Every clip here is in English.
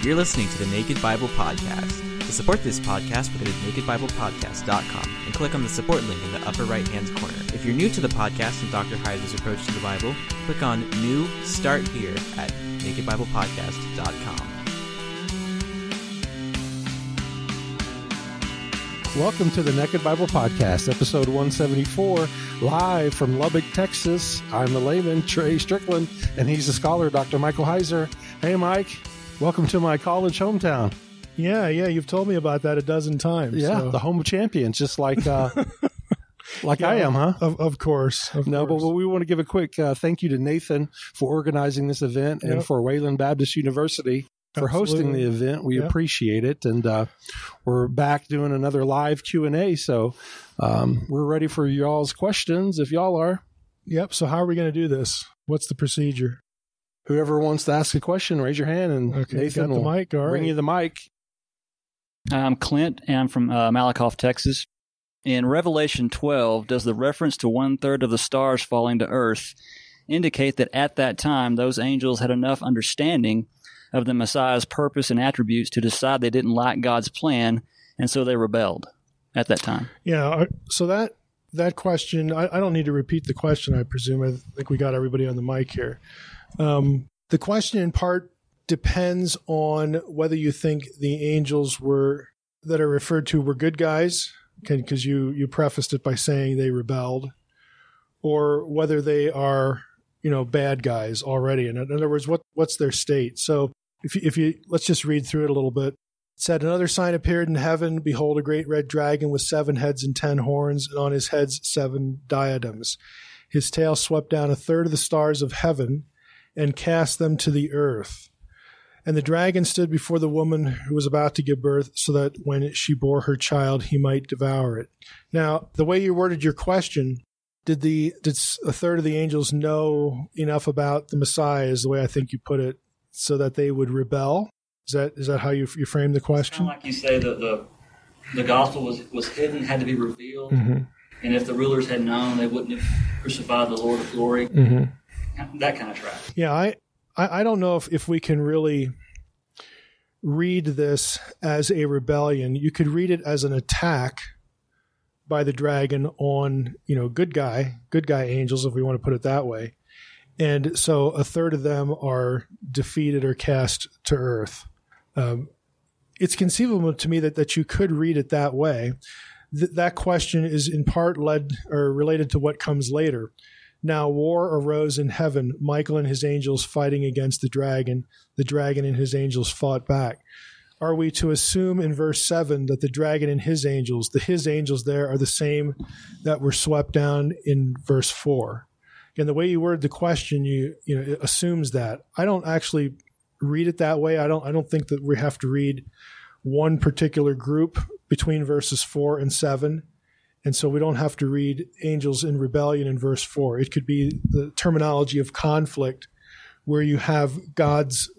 You're listening to the Naked Bible Podcast. To support this podcast, go to nakedbiblepodcast.com and click on the support link in the upper right-hand corner. If you're new to the podcast and Dr. Heiser's approach to the Bible, click on New Start Here at nakedbiblepodcast.com. Welcome to the Naked Bible Podcast, episode 174, live from Lubbock, Texas. I'm the layman, Trey Strickland, and he's a scholar, Dr. Michael Heiser. Hey, Mike. Welcome to my college hometown. Yeah, you've told me about that a dozen times. Yeah, so. The home of champions, just like like I am, huh? Of course. But we want to give a quick thank you to Nathan for organizing this event and for Wayland Baptist University for hosting the event. We appreciate it. And we're back doing another live Q&A. So we're ready for y'all's questions if y'all are. Yep. So how are we going to do this? What's the procedure? Whoever wants to ask a question, raise your hand, and Nathan got the mic. All right. Bring you the mic. I'm Clint, and I'm from Malakoff, Texas. In Revelation 12, does the reference to 1/3 of the stars falling to earth indicate that at that time those angels had enough understanding of the Messiah's purpose and attributes to decide they didn't like God's plan, and so they rebelled at that time? Yeah, so that question, I don't need to repeat the question, I presume. I think we got everybody on the mic here. The question in part depends on whether you think the angels that are referred to were good guys, because you prefaced it by saying they rebelled, or whether they are, bad guys already. In other words, what's their state? So if you let's just read through it a little bit. It said, another sign appeared in heaven. Behold, a great red dragon with 7 heads and 10 horns, and on his heads 7 diadems. His tail swept down 1/3 of the stars of heaven and cast them to the earth. And the dragon stood before the woman who was about to give birth, so that when she bore her child, he might devour it. Now, the way you worded your question, did 1/3 of the angels know enough about the Messiah, is the way I think you put it, so that they would rebel? Is that how you framed the question? Kind of like you say, the gospel was hidden, had to be revealed, and if the rulers had known, they wouldn't have crucified the Lord of glory. That kind of track. Yeah, I don't know if we can really read this as a rebellion. You could read it as an attack by the dragon on, good guy angels, if we want to put it that way. And so 1/3 of them are defeated or cast to earth. It's conceivable to me that you could read it that way. That question is in part related to what comes later. Now war arose in heaven, Michael and his angels fighting against the dragon and his angels fought back. Are we to assume in verse 7 that the dragon and his angels there are the same that were swept down in verse 4? Again, the way you word the question, it assumes that. I don't actually read it that way. I don't think that we have to read one particular group between verses 4 and 7. And so we don't have to read angels in rebellion in verse 4. It could be the terminology of conflict, where you have God's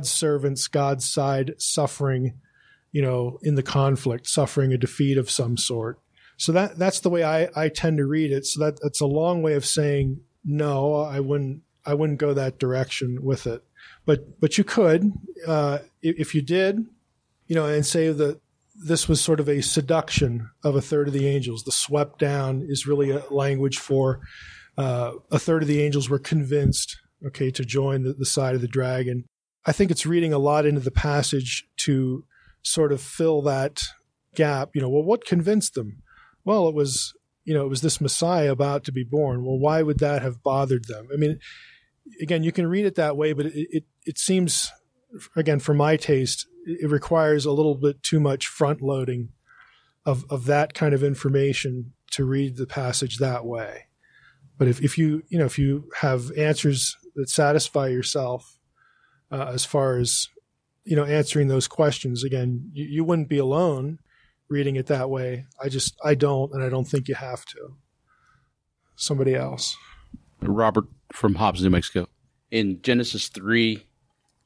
servants, God's side suffering, in the conflict, suffering a defeat of some sort. So that's the way I tend to read it. So that's a long way of saying, no, I wouldn't go that direction with it. But you could, if you did, and say that this was sort of a seduction of 1/3 of the angels. The swept down is really a language for 1/3 of the angels were convinced, to join the side of the dragon. I think it's reading a lot into the passage to sort of fill that gap. What convinced them? Well, it was this Messiah about to be born. Well, why would that have bothered them? I mean, again, you can read it that way, but it seems, again, for my taste, it requires a little bit too much front loading of that kind of information to read the passage that way. But if you have answers that satisfy yourself as far as answering those questions, again, you wouldn't be alone reading it that way. I don't, and I don't think you have to. Somebody else. Robert from Hobbs, New Mexico. In Genesis 3,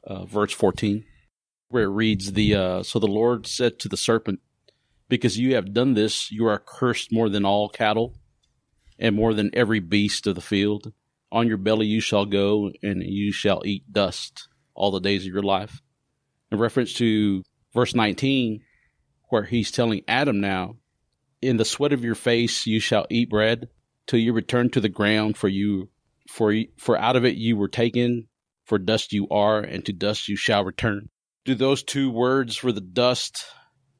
verse 14, where it reads, so the Lord said to the serpent, because you have done this, you are cursed more than all cattle and more than every beast of the field. On your belly you shall go, and you shall eat dust all the days of your life. in reference to verse 19, where he's telling Adam now, in the sweat of your face you shall eat bread till you return to the ground, for out of it you were taken, for dust you are, and to dust you shall return. Do those two words for the dust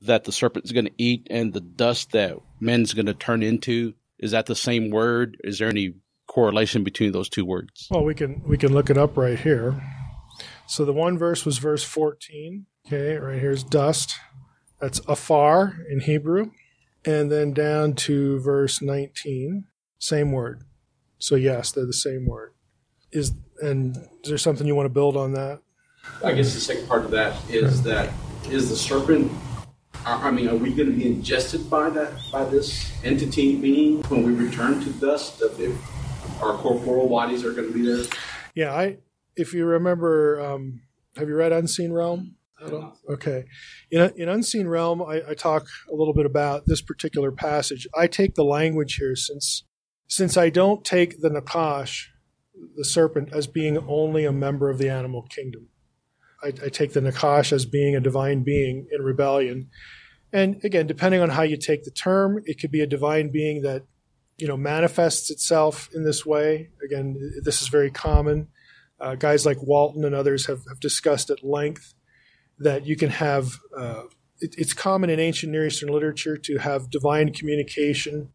that the serpent's going to eat and the dust that men's going to turn into, is that the same word? Is there any correlation between those two words? Well, we can look it up right here. So the one verse was verse 14. Okay, right here's dust. That's afar in Hebrew. And then down to verse 19, same word. So yes, they're the same word. Is there something you want to build on that? I guess the second part of that is is the serpent, are we going to be ingested by this entity being when we return to dust? If our corporeal bodies are going to be there? Yeah, if you remember, have you read Unseen Realm? Okay. In Unseen Realm, I talk a little bit about this particular passage. I take the language here since I don't take the Nakash, the serpent, as being only a member of the animal kingdom. I take the Nakash as being a divine being in rebellion. And again, depending on how you take the term, it could be a divine being that, manifests itself in this way. Again, this is very common. Guys like Walton and others have discussed at length that you can have, it's common in ancient Near Eastern literature to have divine communication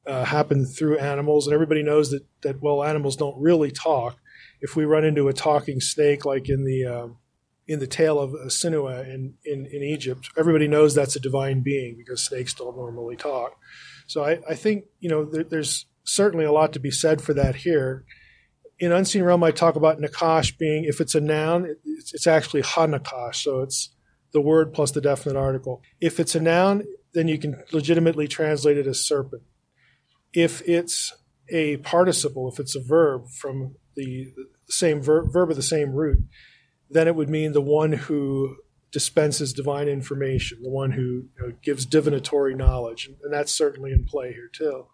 happen through animals. And everybody knows that animals don't really talk. If we run into a talking snake, like in the tale of Sinua in Egypt, everybody knows that's a divine being because snakes don't normally talk. So I think, there's certainly a lot to be said for that here. In Unseen Realm, I talk about Nakash being, if it's a noun, it's actually ha-Nakash, so it's the word plus the definite article. If it's a noun, then you can legitimately translate it as serpent. If it's a participle, if it's a verb from the same verb of the same root, then it would mean the one who dispenses divine information, the one who gives divinatory knowledge, and that's certainly in play here too.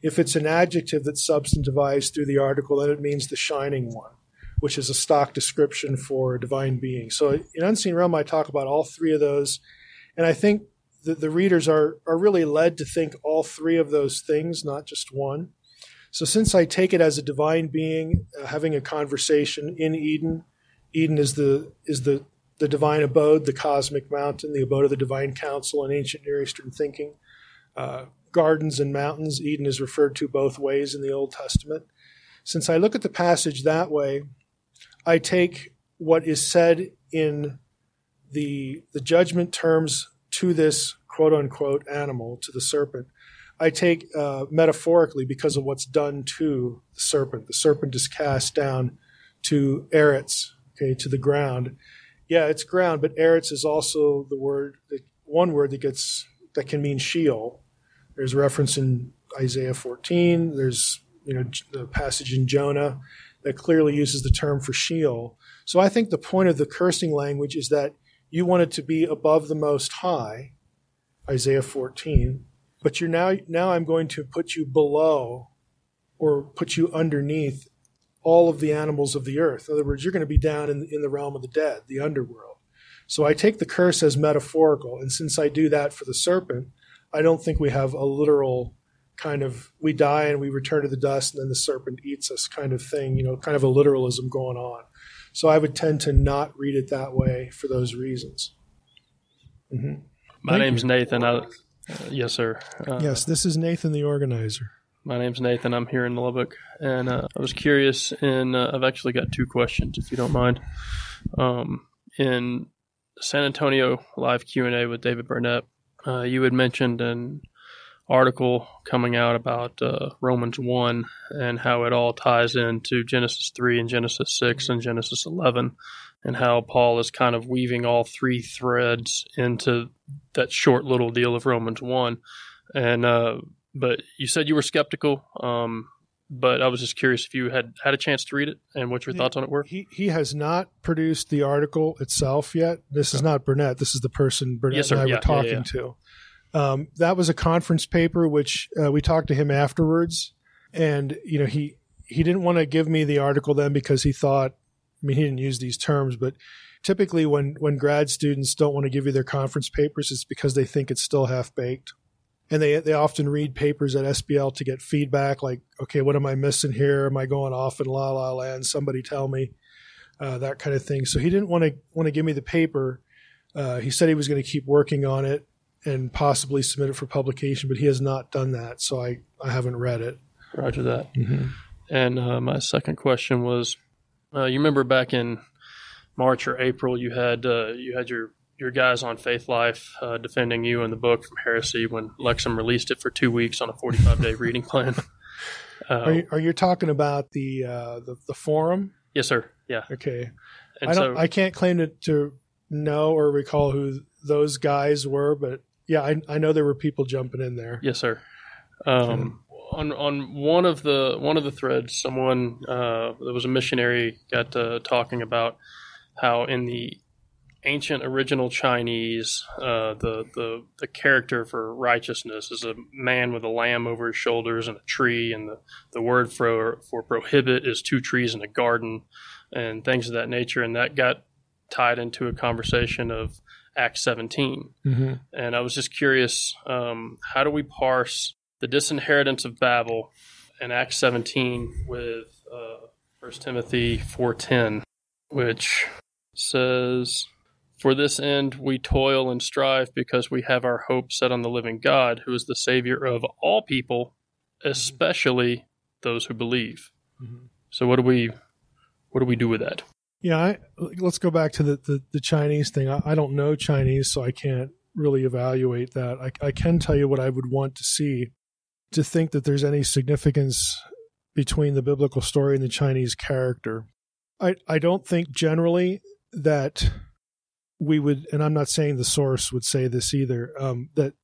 If it's an adjective that's substantivized through the article, then it means the shining one, which is a stock description for a divine being. So in Unseen Realm, I talk about all three of those, and I think that the readers are really led to think all three of those things, not just one. So since I take it as a divine being having a conversation in Eden, Eden is the divine abode, the cosmic mountain, the abode of the divine council in ancient Near Eastern thinking. Gardens and mountains, Eden is referred to both ways in the Old Testament. Since I look at the passage that way, I take what is said in the judgment terms to this quote-unquote animal, to the serpent. I take metaphorically because of what's done to the serpent. The serpent is cast down to Eretz, to the ground. Yeah, it's ground, but Eretz is also one word that can mean Sheol. There's reference in Isaiah 14. There's the passage in Jonah that clearly uses the term for Sheol. So I think the point of the cursing language is that you want it to be above the Most High, Isaiah 14, but now I'm going to put you below or put you underneath all of the animals of the earth. In other words, you're going to be down in the realm of the dead, the underworld. So I take the curse as metaphorical, and since I do that for the serpent, I don't think we have a literal kind of we die and we return to the dust and then the serpent eats us kind of thing, kind of a literalism going on. So I would tend to not read it that way for those reasons. Mm-hmm. My name's Nathan. Yes, sir. Yes, this is Nathan the organizer. My name's Nathan. I'm here in Lubbock, and I was curious, and I've actually got two questions, if you don't mind. In San Antonio live Q&A with David Burnett, you had mentioned an article coming out about Romans 1 and how it all ties into Genesis 3 and Genesis 6 and Genesis 11, and how Paul is kind of weaving all three threads into that short little deal of Romans 1. And but you said you were skeptical, but I was just curious if you had a chance to read it and what your thoughts on it were. He has not produced the article itself yet. This is not Burnett. This is Burnett yes, and I were talking to. That was a conference paper, which we talked to him afterwards. And, he didn't want to give me the article then because he thought, he didn't use these terms, but typically when grad students don't want to give you their conference papers, it's because they think it's still half-baked. And they often read papers at SBL to get feedback, like, okay, what am I missing here? Am I going off in la-la land? Somebody tell me, that kind of thing. So he didn't want to give me the paper. He said he was going to keep working on it and possibly submit it for publication, but he has not done that, so I haven't read it. Roger that. Mm-hmm. And my second question was, you remember back in March or April, you had your guys on Faith Life defending you in the book from heresy when Lexham released it for 2 weeks on a 45-day reading plan. Are you talking about the forum? Yes, sir. Yeah. Okay. And I can't claim to know or recall who those guys were, but yeah, I know there were people jumping in there. Yes, sir. On one of the threads, someone there was a missionary got talking about how in the ancient original Chinese, the character for righteousness is a man with a lamb over his shoulders and a tree, and the word for prohibit is 2 trees in a garden, and things of that nature, and that got tied into a conversation of Acts 17. Mm-hmm. And I was just curious, how do we parse the disinheritance of Babel in Acts 17 with 1 Timothy 4:10, which says, "For this end we toil and strive, because we have our hope set on the living God, who is the Savior of all people, especially those who believe." Mm-hmm. So what do we do with that? Yeah, let's go back to the Chinese thing. I don't know Chinese, so I can't really evaluate that. I can tell you what I would want to see to think that there's any significance between the biblical story and the Chinese character. I don't think generally that we would, and I'm not saying the source would say this either, that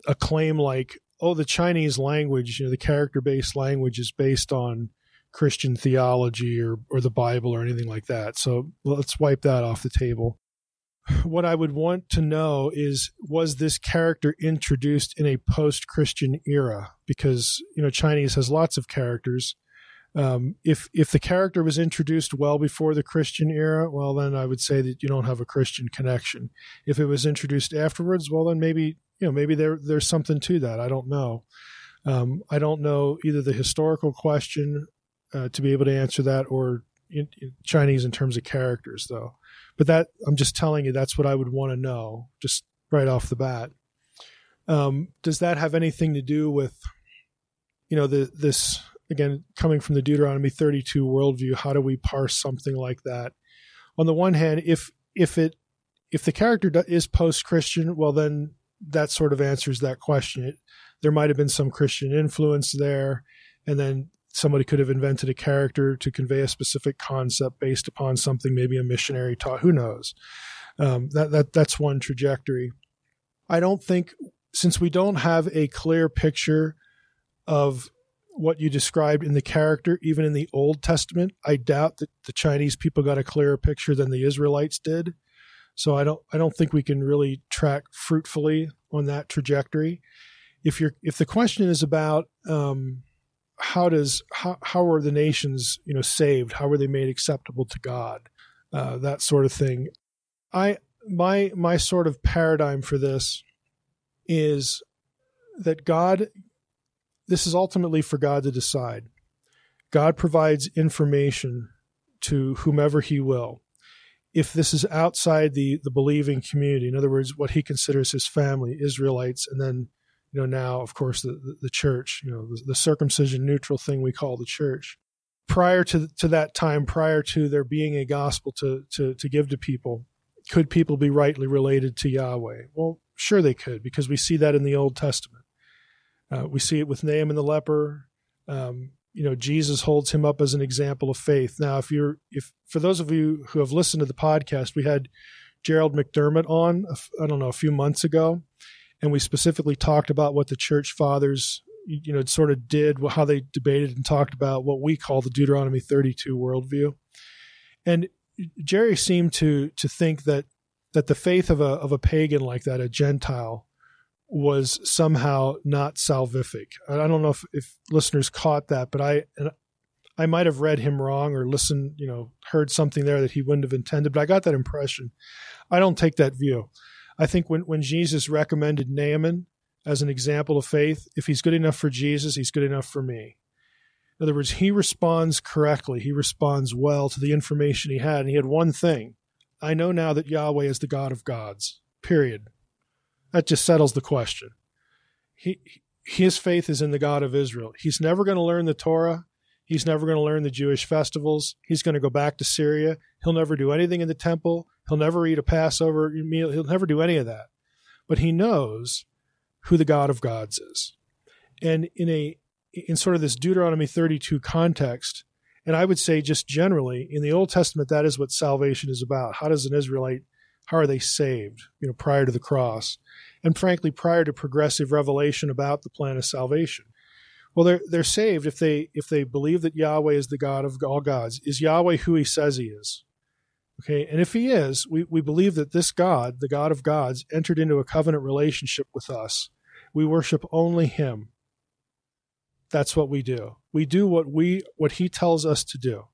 a claim like, oh, the Chinese language, the character-based language is based on Christian theology or the Bible or anything like that. So let's wipe that off the table. What I would want to know is, was this character introduced in a post-Christian era? Because, Chinese has lots of characters. If the character was introduced well before the Christian era, well, then I would say that you don't have a Christian connection. If it was introduced afterwards, well, then maybe there's something to that. I don't know. I don't know either the historical question to be able to answer that, or in Chinese in terms of characters, though. But that, I'm just telling you, that's what I would want to know, just right off the bat. Does that have anything to do with, this, again, coming from the Deuteronomy 32 worldview? How do we parse something like that? On the one hand, if the character is post-Christian, well, then that sort of answers that question. There might have been some Christian influence there, and then somebody could have invented a character to convey a specific concept based upon something maybe a missionary taught. Who knows? That's one trajectory. I don't think, since we don't have a clear picture of what you described in the character, even in the Old Testament, I doubt that the Chinese people got a clearer picture than the Israelites did. So I don't think we can really track fruitfully on that trajectory. If the question is about how are the nations saved? How were they made acceptable to God? That sort of thing. My sort of paradigm for this is that this is ultimately for God to decide. God provides information to whomever He will. If this is outside the believing community, in other words, what He considers His family, Israelites, and then now, of course, the church, the circumcision neutral thing we call the church. Prior to that time, prior to there being a gospel to give to people, could people be rightly related to Yahweh? Well, sure they could, because we see that in the Old Testament. We see it with Naaman the leper. Jesus holds him up as an example of faith. Now, if for those of you who have listened to the podcast, we had Gerald McDermott on, a few months ago. And we specifically talked about what the church fathers, sort of did, how they debated and talked about what we call the Deuteronomy 32 worldview. And Jerry seemed to think that the faith of a pagan like that, a Gentile, was somehow not salvific. I don't know if listeners caught that, but I might have read him wrong or listened, heard something there that he wouldn't have intended, but I got that impression. I don't take that view. I think when Jesus recommended Naaman as an example of faith, if he's good enough for Jesus, he's good enough for me. In other words, he responds correctly. He responds well to the information he had. And he had one thing. I know now that Yahweh is the God of gods, period. That just settles the question. His faith is in the God of Israel. He's never going to learn the Torah. He's never going to learn the Jewish festivals. He's going to go back to Syria. He'll never do anything in the temple. He'll never eat a Passover meal. He'll never do any of that. But he knows who the God of gods is. And in sort of this Deuteronomy 32 context, and I would say just generally, in the Old Testament, that is what salvation is about. How does an Israelite, how are they saved, prior to the cross? And frankly, prior to progressive revelation about the plan of salvation. Well, they're saved if they believe that Yahweh is the God of all gods. Is Yahweh who he says he is? Okay, and if he is, we believe that this God, the God of gods, entered into a covenant relationship with us. We worship only him. That's what we do. We do what he tells us to do.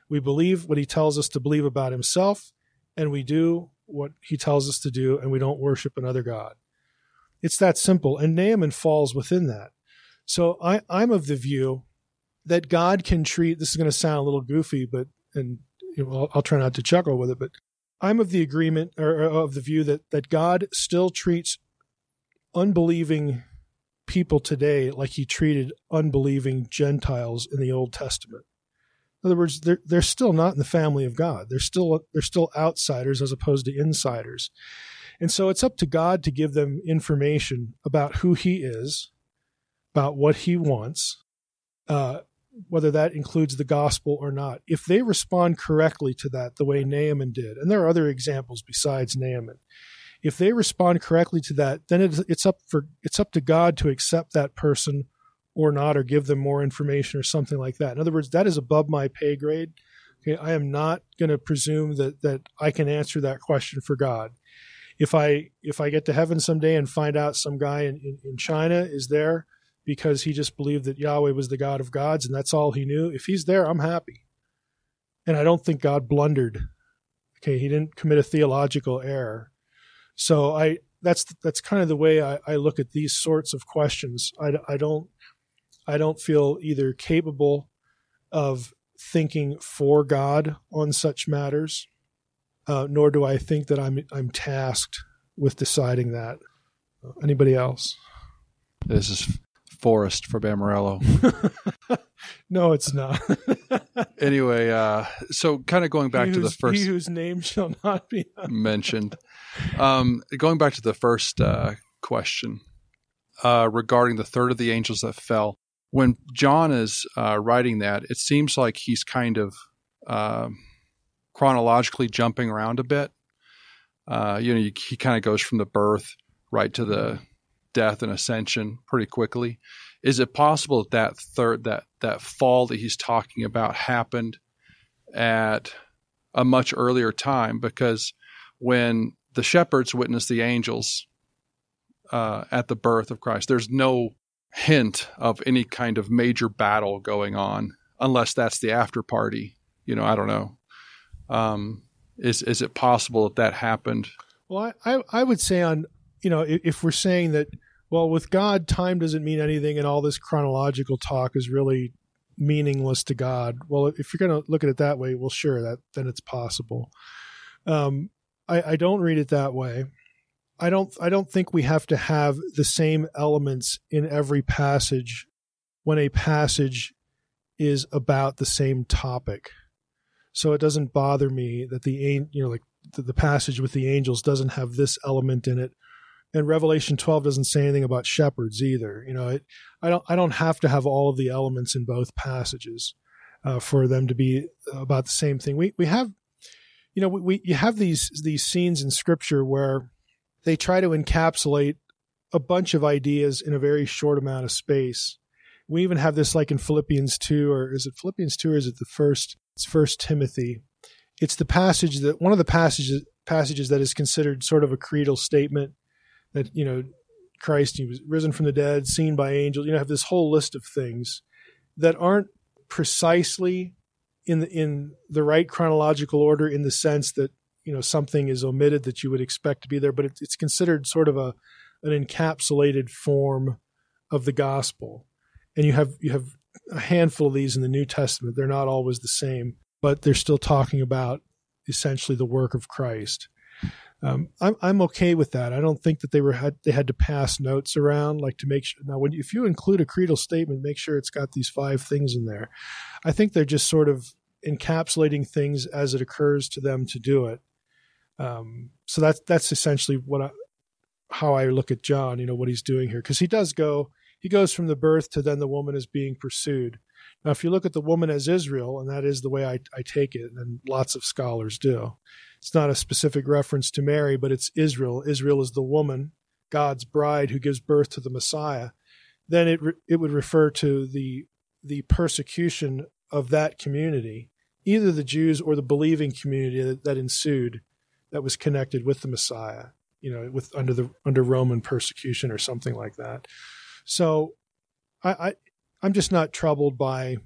We believe what he tells us to believe about himself, and we do what he tells us to do, and we don't worship another God. It's that simple, and Naaman falls within that. So I'm of the view that God can treat, this is going to sound a little goofy, but I'll try not to chuckle with it, but I'm of the agreement or of the view that God still treats unbelieving people today like he treated unbelieving Gentiles in the Old Testament. In other words, they're still not in the family of God. They're still outsiders as opposed to insiders. And so it's up to God to give them information about who he is, about what he wants, whether that includes the gospel or not. If they respond correctly to that, the way Naaman did, and there are other examples besides Naaman, if they respond correctly to that, then it's up to God to accept that person or not, or give them more information or something like that. In other words, that is above my pay grade. Okay, I am not going to presume that I can answer that question for God. If I get to heaven someday and find out some guy in China is there because he just believed that Yahweh was the God of gods and that's all he knew, if he's there, I'm happy. And I don't think God blundered. Okay, he didn't commit a theological error. So that's kind of the way I look at these sorts of questions. I don't feel either capable of thinking for God on such matters, nor do I think that I'm tasked with deciding that. Anybody else? This is Forrest for Bamorello. No, it's not. Anyway, so kind of going back to the first... He whose name shall not be mentioned. Going back to the first question regarding the third of the angels that fell. When John is writing that, it seems like he's kind of chronologically jumping around a bit. He kind of goes from the birth right to the death and ascension pretty quickly. Is it possible that that fall that he's talking about happened at a much earlier time? Because when the shepherds witnessed the angels at the birth of Christ, there's no hint of any kind of major battle going on, unless that's the after party. I don't know. Is it possible that happened? Well, I would say if we're saying that, well, with God, time doesn't mean anything and all this chronological talk is really meaningless to God. Well, if you're going to look at it that way, well, sure, then it's possible. I don't read it that way. I don't think we have to have the same elements in every passage when a passage is about the same topic. So it doesn't bother me that the passage with the angels doesn't have this element in it, and Revelation 12 doesn't say anything about shepherds either. I don't have to have all of the elements in both passages for them to be about the same thing. We have, you have these scenes in Scripture where they try to encapsulate a bunch of ideas in a very short amount of space. We even have this like in Philippians 2, or is it Philippians 2 or is it the first? It's 1 Timothy. It's the passage one of the passages that is considered sort of a creedal statement that, Christ, he was risen from the dead, seen by angels. Have this whole list of things that aren't precisely in the right chronological order, in the sense that, something is omitted that you would expect to be there, but it's considered sort of an encapsulated form of the gospel. And you have a handful of these in the New Testament. They're not always the same, but they're still talking about essentially the work of Christ. I'm okay with that. I don't think that they had to pass notes around, like, to make sure. Now, if you include a creedal statement, make sure it's got these 5 things in there. I think they're just sort of encapsulating things as it occurs to them to do it. So that's essentially how I look at John. What he's doing here, because he goes from the birth to then the woman is being pursued. Now, if you look at the woman as Israel, and that is the way I take it, and lots of scholars do, it's not a specific reference to Mary, but it's Israel. Israel is the woman, God's bride, who gives birth to the Messiah. Then it would refer to the persecution of that community, either the Jews or the believing community that ensued, that was connected with the Messiah, under Roman persecution or something like that. So I'm just not troubled by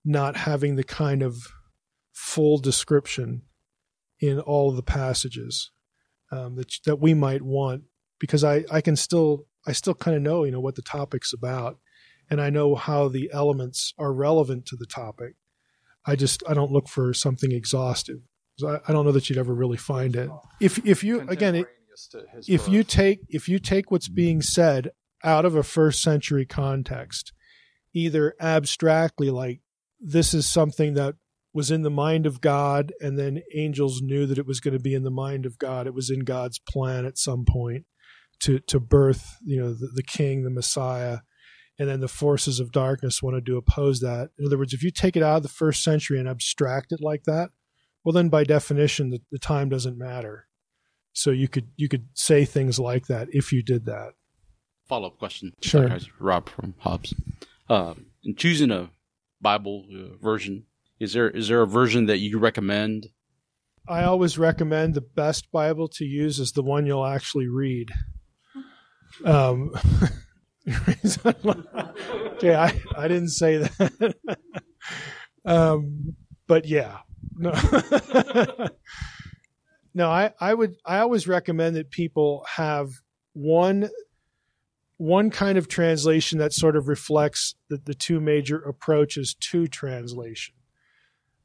not having the kind of full description in all of the passages that we might want, because I still kind of know, what the topic's about, and I know how the elements are relevant to the topic. I don't look for something exhaustive. I don't know that you'd ever really find it. If you take what's being said out of a first century context, either abstractly, like this is something that was in the mind of God, and then angels knew that it was going to be in the mind of God. It was in God's plan at some point to birth, the king, the Messiah, and then the forces of darkness wanted to oppose that. In other words, if you take it out of the first century and abstract it like that, well, then by definition, the time doesn't matter. So you could say things like that if you did that. Follow-up question. Sure. Rob from Hobbs. In choosing a Bible version, is there a version that you recommend? I always recommend the best Bible to use is the one you'll actually read. Okay, I didn't say that. But yeah. No. No, I always recommend that people have one kind of translation that sort of reflects the two major approaches to translation.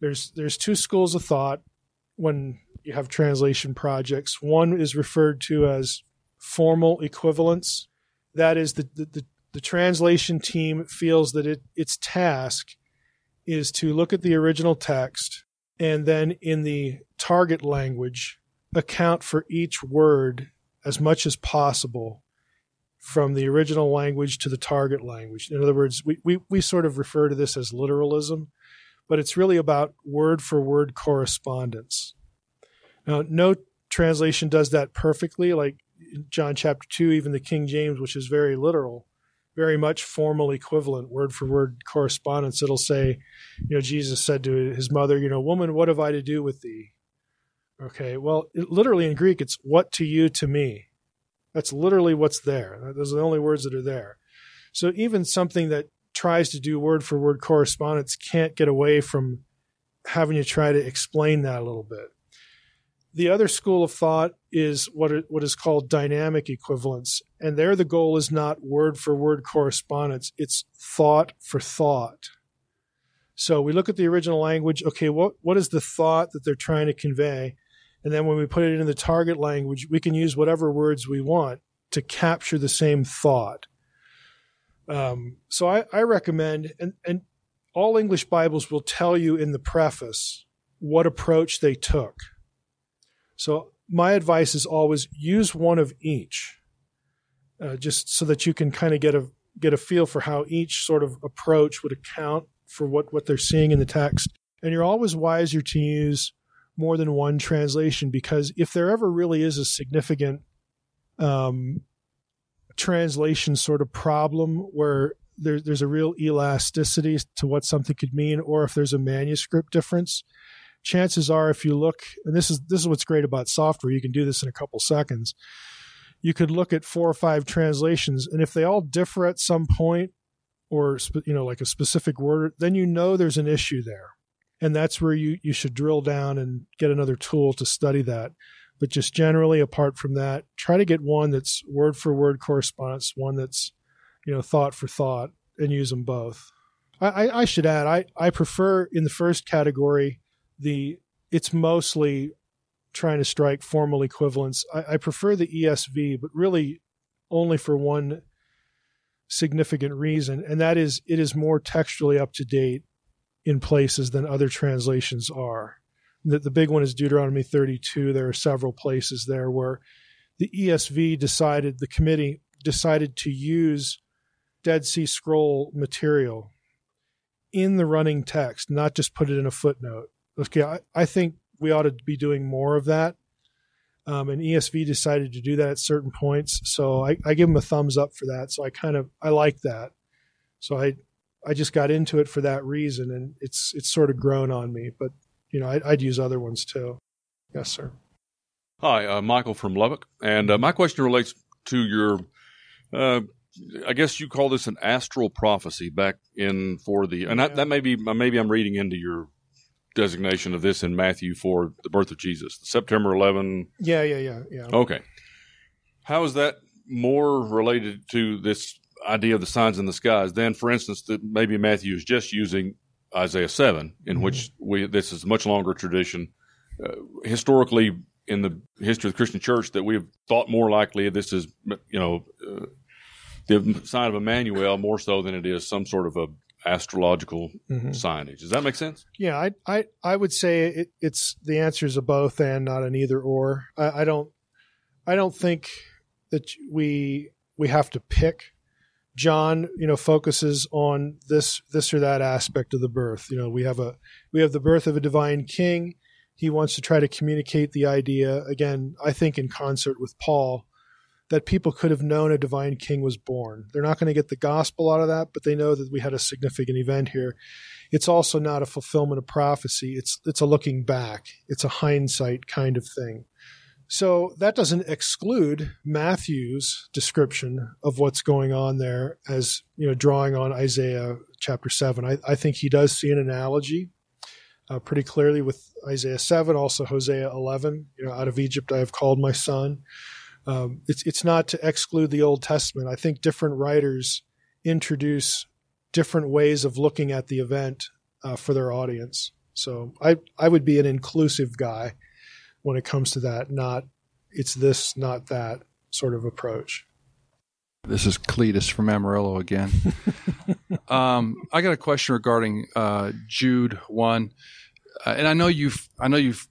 There's 2 schools of thought when you have translation projects. One is referred to as formal equivalence. That is the translation team feels that its task is to look at the original text and then in the target language account for each word as much as possible from the original language to the target language. In other words, we sort of refer to this as literalism, but it's really about word-for-word correspondence. Now, no translation does that perfectly, like in John chapter 2, even the King James, which is very literal, very much formal equivalent, word-for-word correspondence. It'll say, Jesus said to his mother, woman, what have I to do with thee? Okay, well, literally in Greek, it's what to you, to me. That's literally what's there. Those are the only words that are there. So even something that tries to do word-for-word correspondence can't get away from having to try to explain that a little bit. The other school of thought is what is called dynamic equivalence. And there the goal is not word-for-word correspondence. It's thought for thought. So we look at the original language. Okay, what is the thought that they're trying to convey? And then when we put it into the target language, we can use whatever words we want to capture the same thought. So I recommend, and all English Bibles will tell you in the preface what approach they took. So my advice is always use one of each, just so that you can kind of get a feel for how each sort of approach would account for what they're seeing in the text. And you're always wiser to use more than one translation, because if there ever really is a significant translation sort of problem where there's a real elasticity to what something could mean, or if there's a manuscript difference, chances are, if you look, and this is what's great about software, you can do this in a couple seconds. You could look at 4 or 5 translations, and if they all differ at some point, or like a specific word, then you know there's an issue there. And that's where you should drill down and get another tool to study that. But just generally, apart from that, try to get one that's word for word correspondence, one that's, thought for thought, and use them both. I should add, I prefer in the first category, it's mostly trying to strike formal equivalence. I prefer the ESV, but really only for one significant reason, and that is it is more textually up to date in places than other translations are. The big one is Deuteronomy 32. There are several places there where the ESV the committee decided to use Dead Sea Scroll material in the running text, not just put it in a footnote. Okay, I think we ought to be doing more of that. And ESV decided to do that at certain points. So I give them a thumbs up for that. So I like that. So I just got into it for that reason, and it's sort of grown on me. But, I'd use other ones too. Yes, sir. Hi, Michael from Lubbock. And my question relates to your, I guess you call this an astral prophecy back in for the, and that maybe I'm reading into your designation of this in Matthew for the birth of Jesus, September 11. Yeah. Okay. How is that more related to this idea of the signs in the skies than, for instance, that maybe Matthew is just using Isaiah 7, in which this is a much longer tradition. Historically, in the history of the Christian church, that we have thought more likely this is, the sign of Emmanuel more so than it is some sort of a astrological signage. Does that make sense? Yeah, I would say it's the answer is a both and, not an either or. I don't think that we have to pick. John, focuses on this or that aspect of the birth. We have the birth of a divine king. He wants to try to communicate the idea, again, I think in concert with Paul, that people could have known a divine king was born. They're not going to get the gospel out of that, but they know that we had a significant event here. It's also not a fulfillment of prophecy. It's a looking back. It's a hindsight kind of thing. So that doesn't exclude Matthew's description of what's going on there as, drawing on Isaiah chapter 7. I think he does see an analogy pretty clearly with Isaiah 7, also Hosea 11, out of Egypt I have called my son. It's not to exclude the Old Testament. I think different writers introduce different ways of looking at the event for their audience. So I would be an inclusive guy when it comes to that, not it's this, not that sort of approach. This is Cletus from Amarillo again. I got a question regarding Jude 1, and I know you've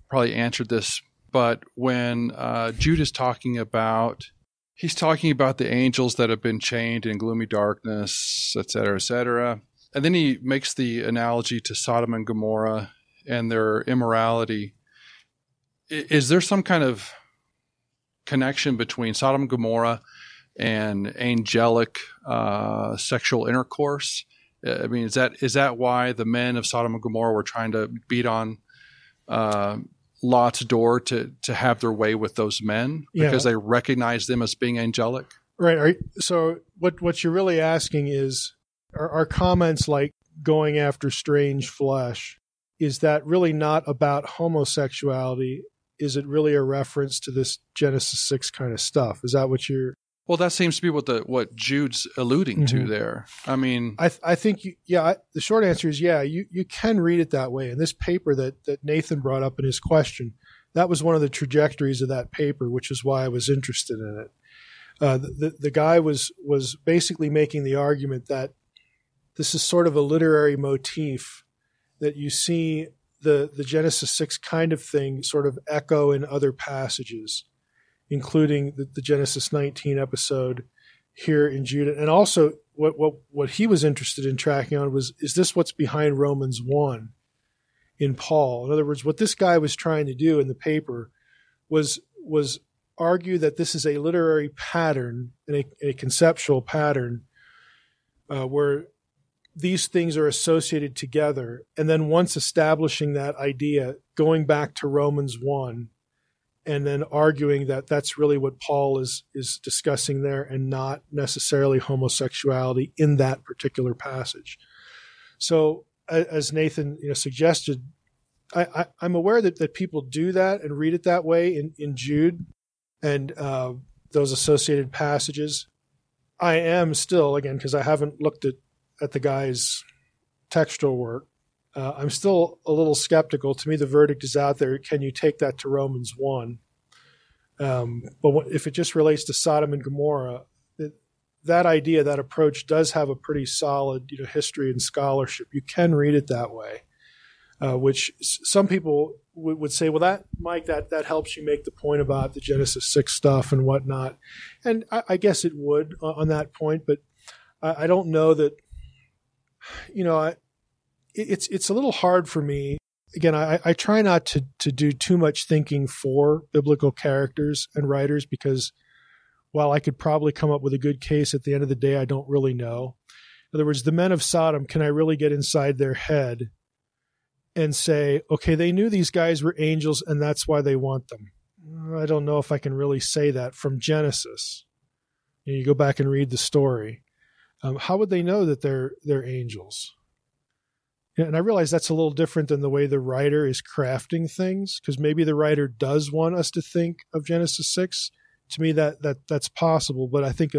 probably answered this, but when Jude is talking about, he's talking about the angels that have been chained in gloomy darkness, et cetera, and then he makes the analogy to Sodom and Gomorrah and their immorality. Is there some kind of connection between Sodom and Gomorrah and angelic sexual intercourse? I mean, is that why the men of Sodom and Gomorrah were trying to beat on Lot's door to have their way with those men because they recognized them as being angelic? Right. So what you're really asking is, are comments like going after strange flesh, is that really not about homosexuality? Is it really a reference to this Genesis 6 kind of stuff? Is that what you're... Well, that seems to be what Jude's alluding to there. I mean... I think, the short answer is you can read it that way. And this paper that Nathan brought up in his question, that was one of the trajectories of that paper, which is why I was interested in it. The guy was basically making the argument that this is sort of a literary motif that you see the Genesis 6 kind of thing sort of echo in other passages, including the Genesis 19 episode here in Jude. And also what he was interested in tracking on is this what's behind Romans 1 in Paul? In other words, what this guy was trying to do in the paper was argue that this is a literary pattern and a conceptual pattern where these things are associated together. And then once establishing that idea, going back to Romans 1 and then arguing that that's really what Paul is discussing there and not necessarily homosexuality in that particular passage. So as Nathan suggested, I'm aware that people do that and read it that way in Jude and those associated passages. I am still, again, because I haven't looked at the guy's textual work, I'm still a little skeptical. To me, the verdict is out there. Can you take that to Romans 1? But if it just relates to Sodom and Gomorrah, that idea, that approach does have a pretty solid history and scholarship. You can read it that way, which some people would say, well, that helps you make the point about the Genesis 6 stuff and whatnot. And I guess it would on that point, but I don't know that, it's a little hard for me. Again, I try not to do too much thinking for biblical characters and writers because while I could probably come up with a good case, at the end of the day, I don't really know. In other words, the men of Sodom, can I really get inside their head and say, okay, they knew these guys were angels and that's why they want them? I don't know if I can really say that from Genesis. You go back and read the story. How would they know that they're angels? And I realize that's a little different than the way the writer is crafting things, because maybe the writer does want us to think of Genesis 6. To me, that's possible, but I think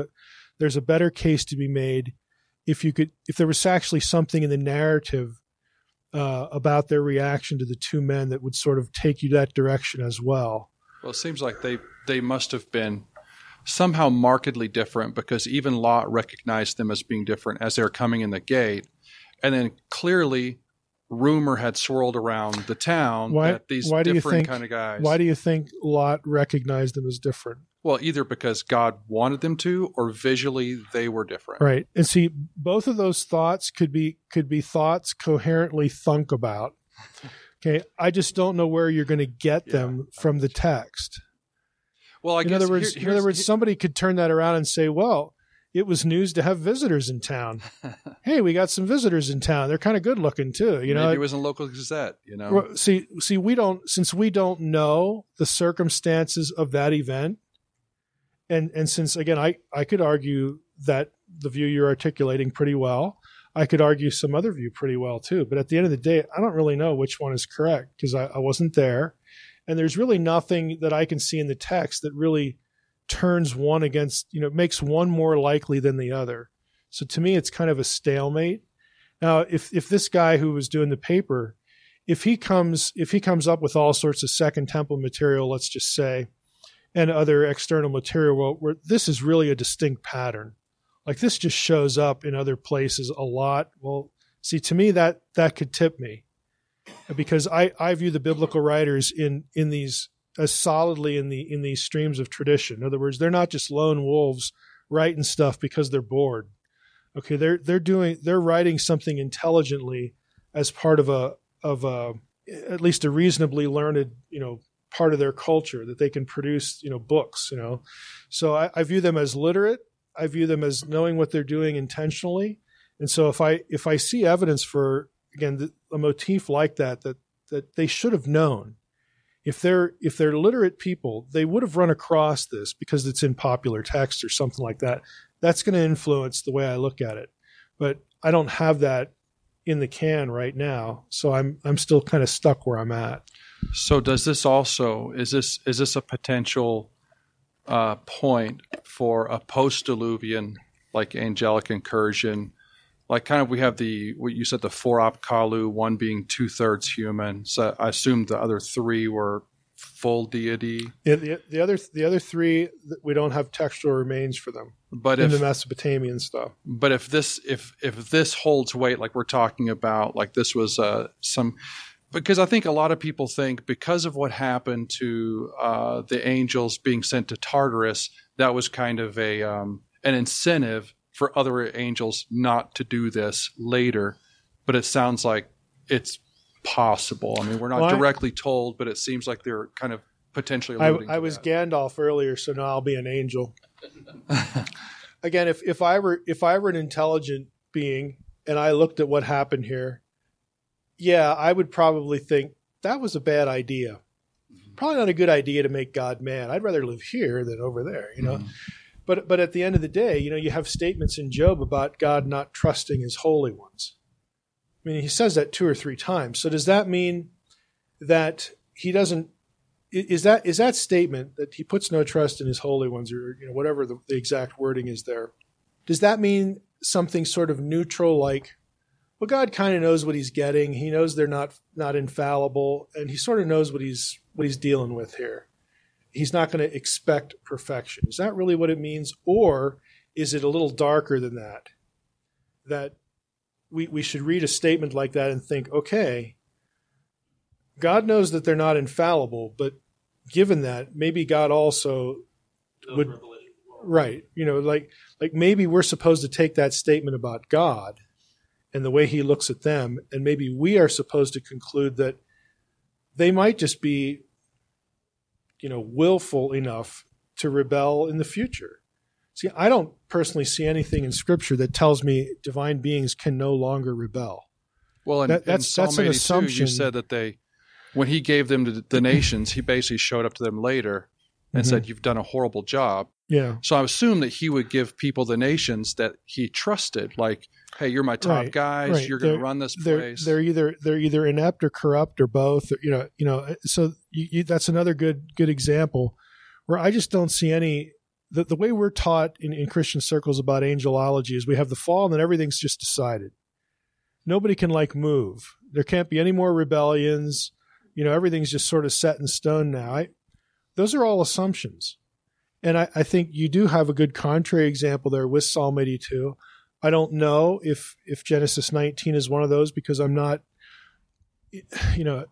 there's a better case to be made if there was actually something in the narrative about their reaction to the two men that would sort of take you that direction as well. Well, it seems like they must have been somehow markedly different, because even Lot recognized them as being different as they were coming in the gate. And then clearly rumor had swirled around the town that these different kind of guys. Why do you think Lot recognized them as different? Well, either because God wanted them to, or visually they were different. Right. And see, both of those thoughts could be thoughts coherently thunk about. Okay. I just don't know where you're going to get them from the text. Well, in other words, somebody could turn that around and say, well, it was news to have visitors in town. Hey, we got some visitors in town. They're kind of good looking too. Maybe it was in local Gazette, Well, see, since we don't know the circumstances of that event, and since again, I could argue that the view you're articulating pretty well, I could argue some other view pretty well too. But at the end of the day, I don't really know which one is correct because I wasn't there, and there's really nothing that I can see in the text that really turns one against, makes one more likely than the other. So to me, it's kind of a stalemate. Now, if this guy who was doing the paper, if he comes up with all sorts of Second Temple material, let's just say, and other external material where this is really a distinct pattern, like this just shows up in other places a lot. Well, see, to me, that could tip me, because I view the biblical writers in these as solidly in these streams of tradition. In other words, they're not just lone wolves writing stuff because they're bored. Okay, they're writing something intelligently as part of a at least a reasonably learned part of their culture that they can produce books. So I view them as literate. I view them as knowing what they're doing intentionally. And so if I see evidence for, again, a motif like that they should have known. If they're literate people, they would have run across this because it's in popular text or something like that. That's going to influence the way I look at it. But I don't have that in the can right now, so I'm still kind of stuck where I'm at. So does this also is this a potential point for a post-diluvian like angelic incursion? Like kind of we have what you said, the four Apkallu, one being 2/3 human. So I assume the other three were full deity. Yeah, the other three, we don't have textual remains for them. But in the Mesopotamian stuff. But if this holds weight, like we're talking about, like this was because I think a lot of people think because of what happened to the angels being sent to Tartarus, that was kind of an incentive for other angels not to do this later. But it sounds like it's possible. I mean, we're not directly told, but it seems like they're kind of potentially alluding to I was that. Gandalf earlier, so now I'll be an angel. Again, if I were an intelligent being and I looked at what happened here, yeah, I would probably think that was a bad idea. probably not a good idea to make God mad. I'd rather live here than over there, you know. But at the end of the day, you know, you have statements in Job about God not trusting his holy ones. I mean, he says that 2 or 3 times. So does that mean that he doesn't? Is that statement that he puts no trust in his holy ones, or you know, whatever the exact wording is there? Does that mean something sort of neutral, like, well, God kind of knows what he's getting. He knows they're not infallible, and he sort of knows what he's dealing with here. He's not going to expect perfection. Is that really what it means? Or is it a little darker than that? That we should read a statement like that and think, okay, God knows that they're not infallible, but given that, maybe God also would, right, you know, like maybe we're supposed to take that statement about God and the way he looks at them, and maybe we are supposed to conclude that they might just be, you know, willful enough to rebel in the future. See, I don't personally see anything in Scripture that tells me divine beings can no longer rebel. Well, that's an assumption. You said that when he gave them to the nations, he basically showed up to them later and said, "You've done a horrible job." Yeah. So I assume that he would give people the nations that he trusted, like, "Hey, you're my top guys. Right. You're going to run this place." They're either inept or corrupt or both. You know. So that's another good example where I just don't see any. The way we're taught in Christian circles about angelology is we have the fall and then everything's just decided. Nobody can move. There can't be any more rebellions. You know, everything's just sort of set in stone now. Those are all assumptions. And I think you do have a good contrary example there with Psalm 82. I don't know if Genesis 19 is one of those, because I'm not, you know,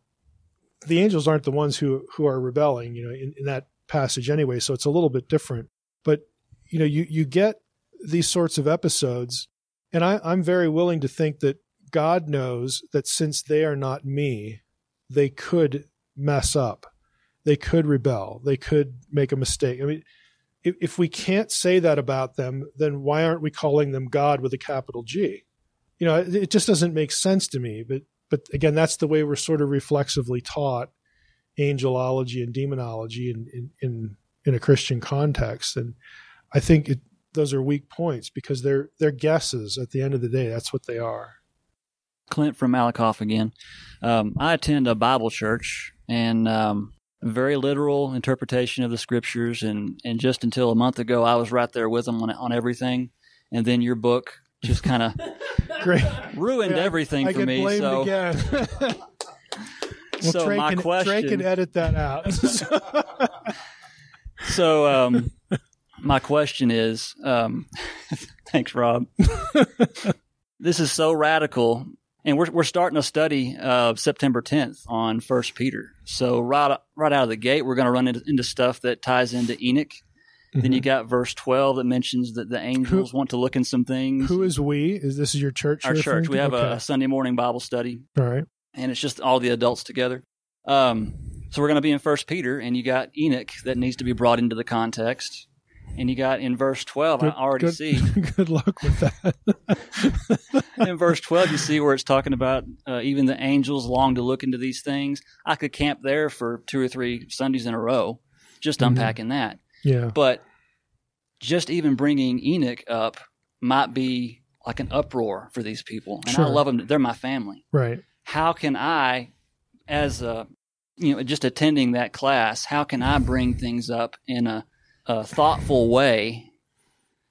the angels aren't the ones who are rebelling, you know, in that passage anyway. So it's a little bit different. But, you know, you get these sorts of episodes, and I'm very willing to think that God knows that since they are not me, they could mess up. They could rebel. They could make a mistake. I mean, if we can't say that about them, then why aren't we calling them God with a capital G? You know, it just doesn't make sense to me. But again, that's the way we're sort of reflexively taught angelology and demonology in a Christian context. And I think those are weak points, because they're guesses at the end of the day. That's what they are. Clint from Malakoff again. I attend a Bible church, and very literal interpretation of the scriptures. And just until a month ago, I was right there with them on everything. And then your book just kind of ruined everything for me. So, again. So my question, Trey can edit that out. So my question is, thanks, Rob. This is so radical. And we're starting a study September 10th on 1 Peter. So right out of the gate, we're going to run into stuff that ties into Enoch. Mm-hmm. Then you got verse 12 that mentions that the angels want to look in some things. Who is we? Is this your church? Our church. We have a Sunday morning Bible study. All right. And it's just all the adults together. So we're going to be in 1 Peter, and you got Enoch that needs to be brought into the context. And you got in verse 12, I already see. Good luck with that. In verse 12, you see where it's talking about even the angels long to look into these things. I could camp there for 2 or 3 Sundays in a row, just unpacking that. Yeah. But just even bringing Enoch up might be like an uproar for these people. And I love them. They're my family. Right. How can I, as just attending that class, how can I bring things up in a thoughtful way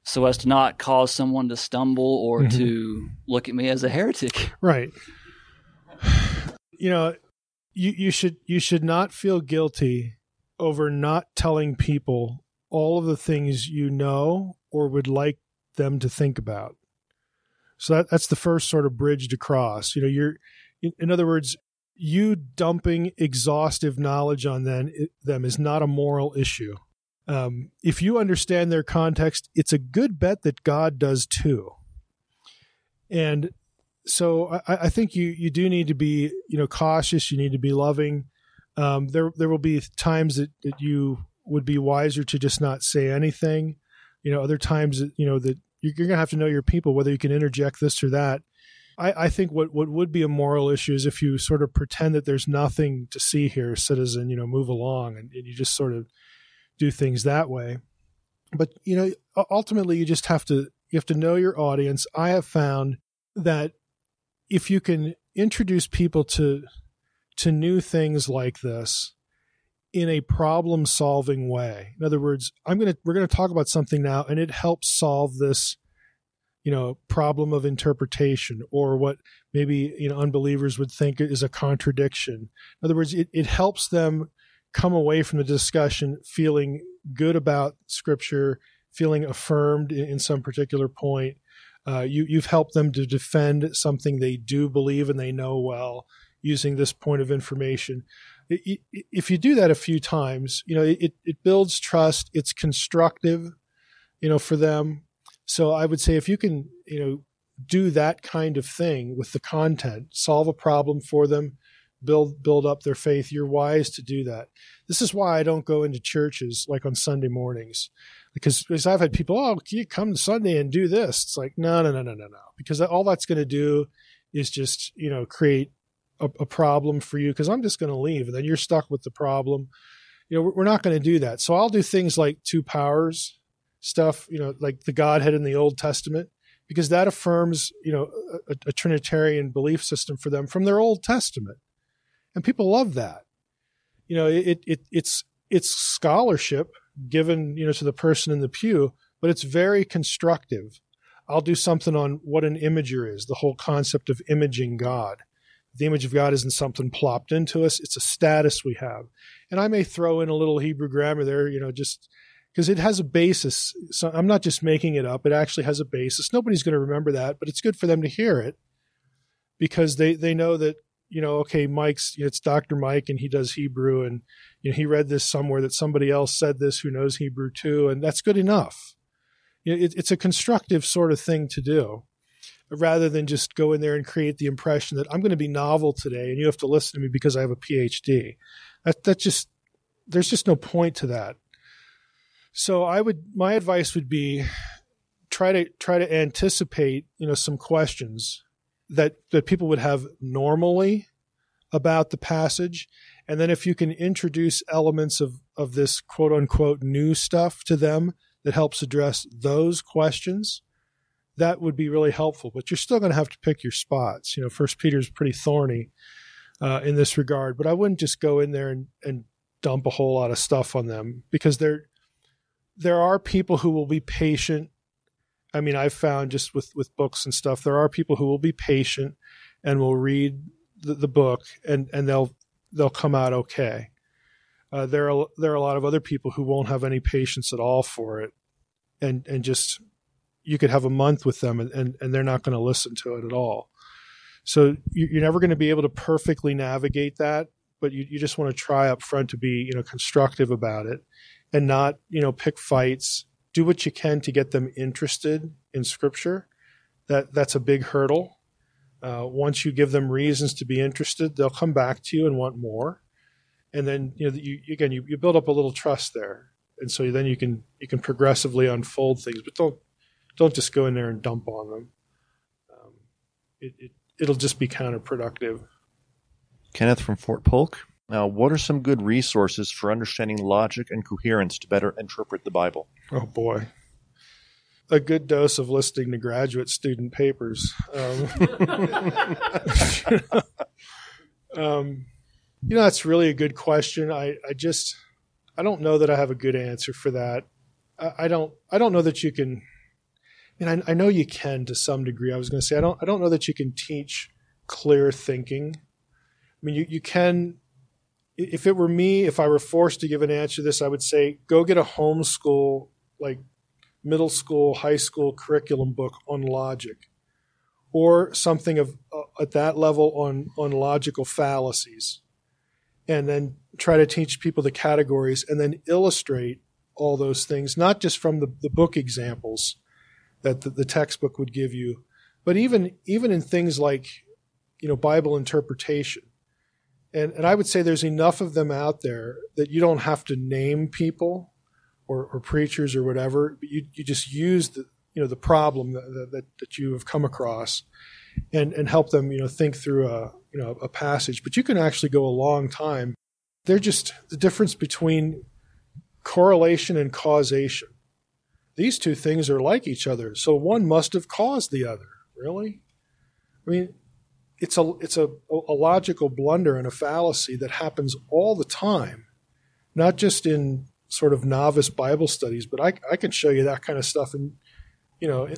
so as to not cause someone to stumble or to look at me as a heretic? Right. You know, you should not feel guilty over not telling people all of the things you know or would like them to think about. So that's the first sort of bridge to cross. You know, in other words, you dumping exhaustive knowledge on them is not a moral issue. If you understand their context, it's a good bet that God does too. And so I think you do need to be, cautious. You need to be loving. There will be times that you would be wiser to just not say anything. Other times that, that you're going to have to know your people, whether you can interject this or that. I think what would be a moral issue is if you sort of pretend that there's nothing to see here, citizen, move along, and you just sort of do things that way. But, ultimately you have to know your audience. I have found that if you can introduce people to new things like this in a problem-solving way. In other words, we're going to talk about something now, and it helps solve this, problem of interpretation, or what maybe unbelievers would think is a contradiction. In other words, it helps them come away from the discussion feeling good about Scripture, feeling affirmed in some particular point. You've helped them to defend something they do believe and they know well, using this point of information. If you do that a few times, it builds trust. It's constructive, for them. So I would say if you can, do that kind of thing with the content, solve a problem for them, build up their faith, you're wise to do that. This is why I don't go into churches like on Sunday mornings, because I've had people, you come Sunday and do this. It's like, no. Because all that's going to do is just, create a problem for you, because I'm just going to leave and then you're stuck with the problem. We're not going to do that. So I'll do things like two powers stuff, like the Godhead in the Old Testament, because that affirms, a Trinitarian belief system for them from their Old Testament. And people love that. It's scholarship given, to the person in the pew, but it's very constructive. I'll do something on what an imager is, the whole concept of imaging God. The image of God isn't something plopped into us. It's a status we have. And I may throw in a little Hebrew grammar there, just because it has a basis. So I'm not just making it up. It actually has a basis. Nobody's going to remember that, but it's good for them to hear it, because they know that, okay, Mike's, it's Dr. Mike and he does Hebrew, and he read this somewhere that somebody else said this who knows Hebrew too, and that's good enough. It's a constructive sort of thing to do, rather than just go in there and create the impression that I'm going to be novel today and you have to listen to me because I have a PhD. There's just no point to that. So my advice would be try to anticipate, some questions that people would have normally about the passage. And then if you can introduce elements of this quote unquote new stuff to them that helps address those questions, that would be really helpful. But you're still going to have to pick your spots. 1 Peter is pretty thorny in this regard, but I wouldn't just go in there and dump a whole lot of stuff on them, because there are people who will be patient. I mean, I've found just with books and stuff, there are people who will be patient and will read the book and they'll come out okay. There are a lot of other people who won't have any patience at all for it, and just, you could have a month with them and they're not going to listen to it at all. So you're never going to be able to perfectly navigate that, but you just want to try up front to be, constructive about it, and not, pick fights. Do what you can to get them interested in Scripture. That's a big hurdle. Once you give them reasons to be interested, they'll come back to you and want more. And then, you build up a little trust there. And so then you can progressively unfold things, but don't just go in there and dump on them. It'll just be counterproductive. Kenneth from Fort Polk. Now, what are some good resources for understanding logic and coherence to better interpret the Bible? Oh, boy. A good dose of listening to graduate student papers. That's really a good question. I don't know that I have a good answer for that. I don't know that you can. I know you can to some degree. I was going to say I don't know that you can teach clear thinking. I mean, you can. If it were me, if I were forced to give an answer to this, I would say go get a homeschool, like middle school, high school curriculum book on logic, or something at that level on logical fallacies, and then try to teach people the categories, and then illustrate all those things, not just from the book examples that the textbook would give you, but even in things like Bible interpretation. And I would say there's enough of them out there that you don't have to name people or preachers or whatever. But you just use the problem that you have come across, and help them, think through a passage. But you can actually go a long time. They're just the difference between correlation and causation. These two things are like each other, so one must have caused the other. Really? I mean, it's a logical blunder and a fallacy that happens all the time, not just in sort of novice Bible studies, but I can show you that kind of stuff in,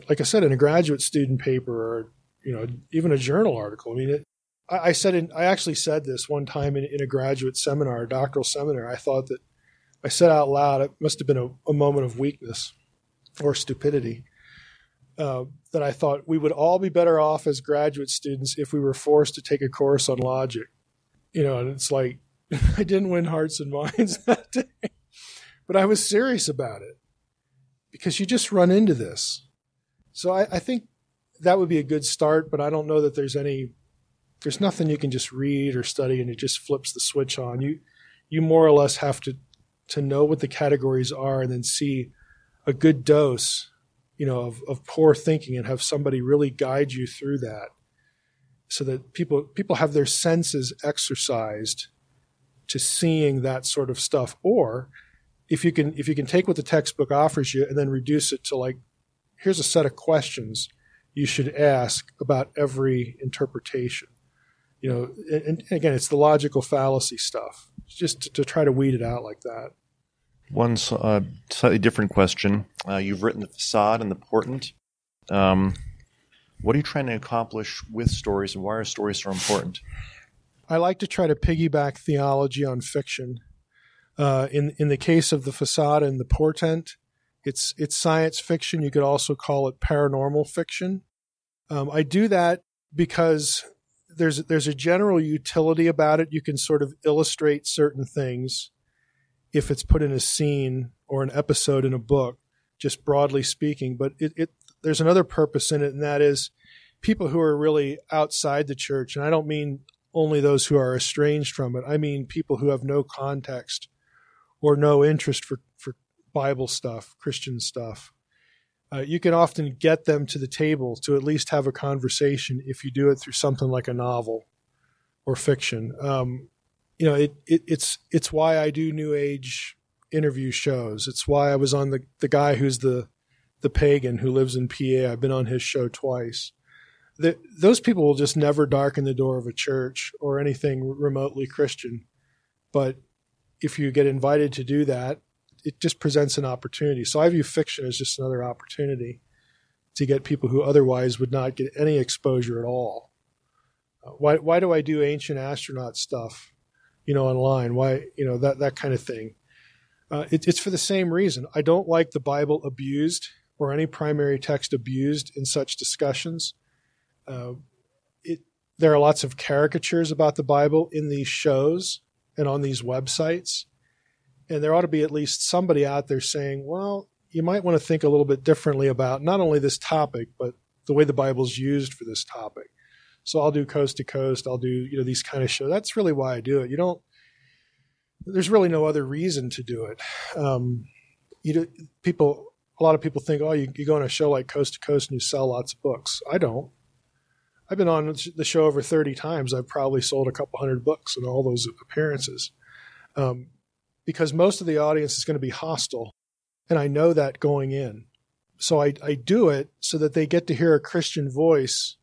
like I said, in a graduate student paper or, even a journal article. I mean, I actually said this one time in a graduate seminar, a doctoral seminar. I thought that I said out loud, it must have been a moment of weakness or stupidity, that I thought we would all be better off as graduate students if we were forced to take a course on logic. And it's like, I didn't win hearts and minds that day, but I was serious about it because you just run into this. So I think that would be a good start, but I don't know that there's nothing you can just read or study and it just flips the switch on. You more or less have to know what the categories are and then see a good dose, of poor thinking and have somebody really guide you through that so that people have their senses exercised to seeing that sort of stuff. Or if you can take what the textbook offers you and then reduce it to like, here's a set of questions you should ask about every interpretation. And again, it's the logical fallacy stuff, just to try to weed it out like that. One slightly different question. You've written the facade and the portent. What are you trying to accomplish with stories, and why are stories so important? I like to try to piggyback theology on fiction. In the case of the facade and the portent, it's science fiction. You could also call it paranormal fiction. I do that because there's a general utility about it. You can sort of illustrate certain things if it's put in a scene or an episode in a book, just broadly speaking. But there's another purpose in it, and that is people who are really outside the church. And I don't mean only those who are estranged from it. I mean people who have no context or no interest for Bible stuff, Christian stuff. You can often get them to the table to at least have a conversation if you do it through something like a novel or fiction. It's why I do New Age interview shows. It's why I was on the guy who's the pagan who lives in PA. I've been on his show twice. Those people will just never darken the door of a church or anything remotely Christian. But if you get invited to do that, it just presents an opportunity. So I view fiction as just another opportunity to get people who otherwise would not get any exposure at all. Why do I do ancient astronaut stuff, online? Why, that kind of thing. It's for the same reason. I don't like the Bible abused or any primary text abused in such discussions. There are lots of caricatures about the Bible in these shows and on these websites. And there ought to be at least somebody out there saying, well, you might want to think a little bit differently about not only this topic, but the way the Bible's used for this topic. So I'll do Coast to Coast. I'll do, these kind of shows. That's really why I do it. There's really no other reason to do it. A lot of people think, oh, you go on a show like Coast to Coast and you sell lots of books. I don't. I've been on the show over 30 times. I've probably sold a couple hundred books in all those appearances. Because most of the audience is going to be hostile. And I know that going in. So I do it so that they get to hear a Christian voice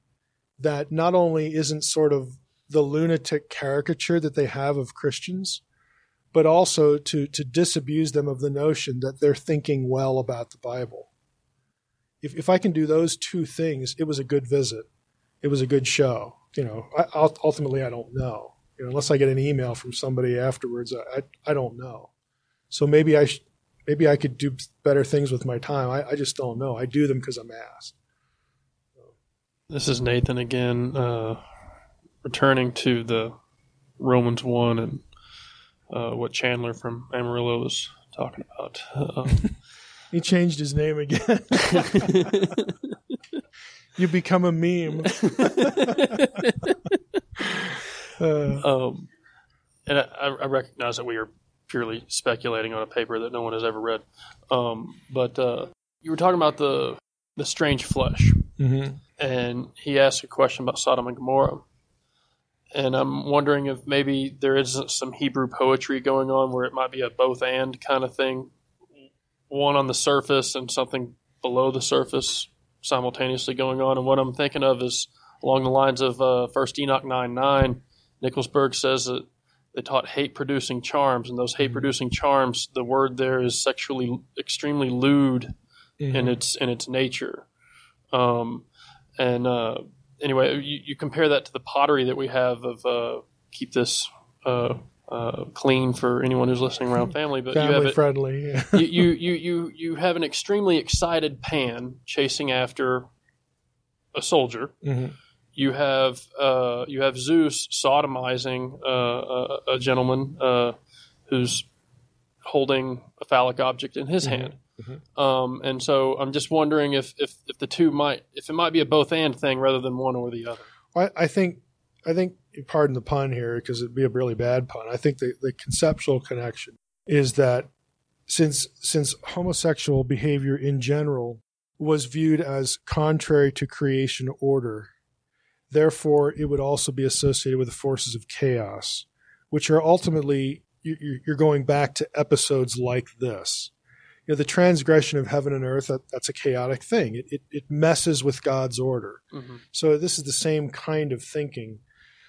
that not only isn't sort of the lunatic caricature that they have of Christians, but also to disabuse them of the notion that they're thinking well about the Bible. If I can do those two things, it was a good visit. It was a good show. Ultimately, I don't know. Unless I get an email from somebody afterwards, I don't know. So maybe I could do better things with my time. I just don't know. I do them because I'm asked. This is Nathan again, returning to the Romans 1 and what Chandler from Amarillo was talking about. He changed his name again. You become a meme. And I recognize that we are purely speculating on a paper that no one has ever read. But you were talking about the strange flesh. Mm-hmm. and he asked a question about Sodom and Gomorrah. And I'm wondering if maybe there isn't some Hebrew poetry going on where it might be a both and kind of thing, one on the surface and something below the surface simultaneously going on. And what I'm thinking of is along the lines of 1 Enoch 9:9. Nicholsburg says that they taught hate-producing charms, and those hate-producing charms, the word there is sexually extremely lewd in its nature. Anyway, you compare that to the pottery that we have of keep this clean for anyone who's listening around family, but family you have friendly. Yeah. you have an extremely excited Pan chasing after a soldier. Mm-hmm. You have Zeus sodomizing a gentleman who's holding a phallic object in his hand. Mm-hmm. And so I'm just wondering if the two might be a both and thing rather than one or the other. I think, pardon the pun here because it'd be a really bad pun. I think the conceptual connection is that since homosexual behavior in general was viewed as contrary to creation order, therefore it would also be associated with the forces of chaos, which are ultimately you're going back to episodes like this. The transgression of heaven and earth, that's a chaotic thing. It messes with God's order. Mm-hmm. So this is the same kind of thinking.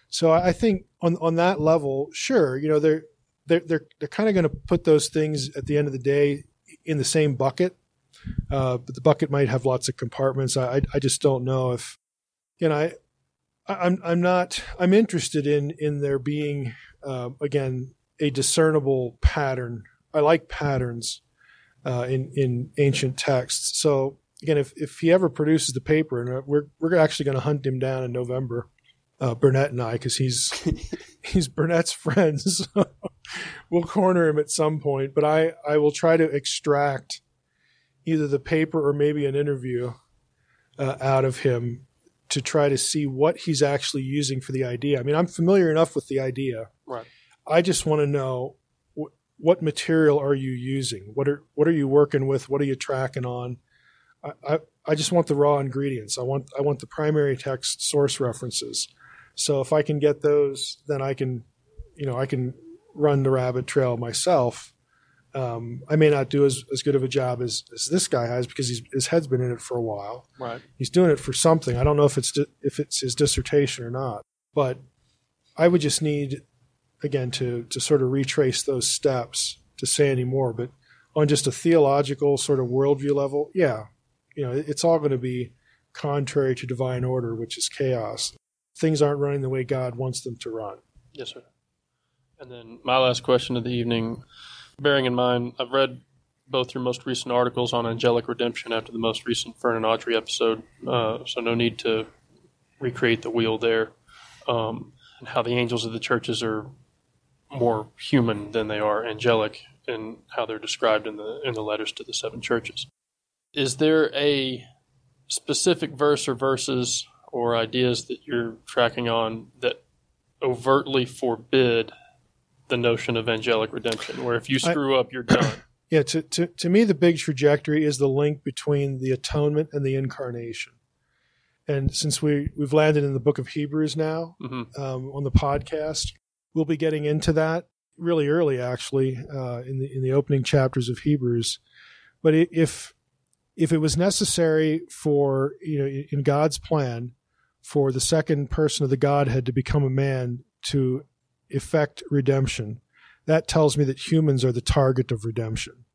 So I think on that level, sure, they're kind of going to put those things at the end of the day in the same bucket, but the bucket might have lots of compartments. I just don't know if, I'm interested in there being, again, a discernible pattern. I like patterns. In ancient texts. So again, if he ever produces the paper, and we're actually going to hunt him down in November, Burnett and I, because he's Burnett's friend. So we'll corner him at some point. But I will try to extract either the paper or maybe an interview out of him to try to see what he's actually using for the idea. I mean, I'm familiar enough with the idea. Right. I just want to know. What material are you using? What are you working with? What are you tracking on? I just want the raw ingredients. I want the primary text source references. So if I can get those, then I can run the rabbit trail myself. I may not do as good of a job as this guy has because his head's been in it for a while. Right. He's doing it for something. I don't know if it's his dissertation or not, but I would just need, again, to sort of retrace those steps to say any more. But on just a theological sort of worldview level, yeah, it's all going to be contrary to divine order, which is chaos. Things aren't running the way God wants them to run. Yes, sir. And then my last question of the evening, bearing in mind, I've read both your most recent articles on angelic redemption after the most recent Fern and Audrey episode, so no need to recreate the wheel there, and how the angels of the churches are more human than they are angelic in how they're described in the letters to the seven churches. Is there a specific verse or verses or ideas that you're tracking on that overtly forbid the notion of angelic redemption, where if you screw up, you're done? Yeah, to me, the big trajectory is the link between the atonement and the incarnation. And since we've landed in the book of Hebrews now, mm-hmm. On the podcast, we'll be getting into that really early, actually, in the opening chapters of Hebrews. But if it was necessary for, in God's plan, for the second person of the Godhead to become a man to effect redemption, that tells me that humans are the target of redemption.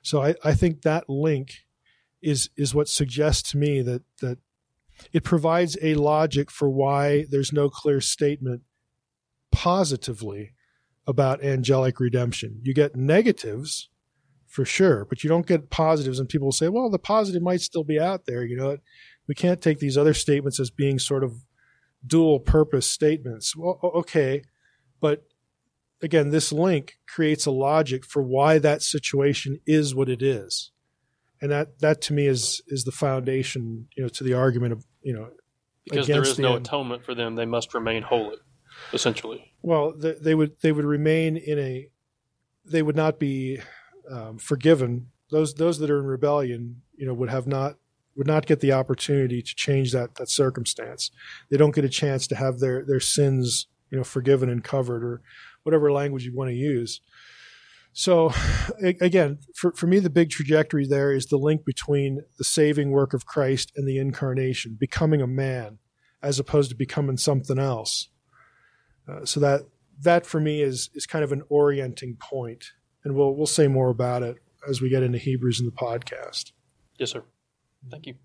So I think that link is what suggests to me that it provides a logic for why there's no clear statement positively about angelic redemption. You get negatives for sure, but you don't get positives, and people will say, well, the positive might still be out there. We can't take these other statements as being sort of dual purpose statements. Well, okay, but again, this link creates a logic for why that situation is what it is. And that to me is the foundation, to the argument of, because there is no atonement for them, they must remain holy. Essentially, well, they would remain they would not be forgiven. Those that are in rebellion, would have not would not get the opportunity to change that circumstance. They don't get a chance to have their sins, forgiven and covered, or whatever language you want to use. So again, for me, the big trajectory there is the link between the saving work of Christ and the incarnation, becoming a man as opposed to becoming something else. So that for me is kind of an orienting point, and we'll say more about it as we get into Hebrews in the podcast. Yes, sir. Thank you.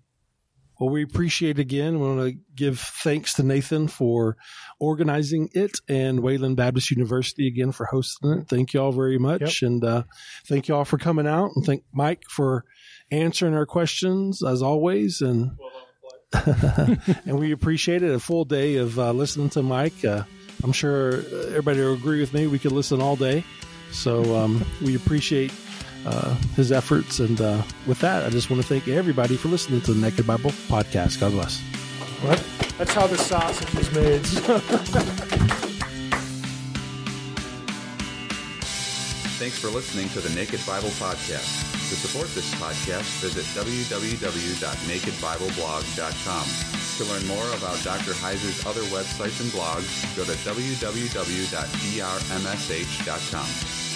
Well, we appreciate it again. We want to give thanks to Nathan for organizing it, and Wayland Baptist University again for hosting it. Thank you all very much. Yep. And thank you all for coming out, and thank Mike for answering our questions as always. And and we appreciate it. A full day of listening to Mike. I'm sure everybody will agree with me. We could listen all day. So we appreciate his efforts. And with that, I just want to thank everybody for listening to the Naked Bible Podcast. God bless. What? That's how the sausage is made. Thanks for listening to the Naked Bible Podcast. To support this podcast, visit www.nakedbibleblog.com. To learn more about Dr. Heiser's other websites and blogs, go to www.drmsh.com.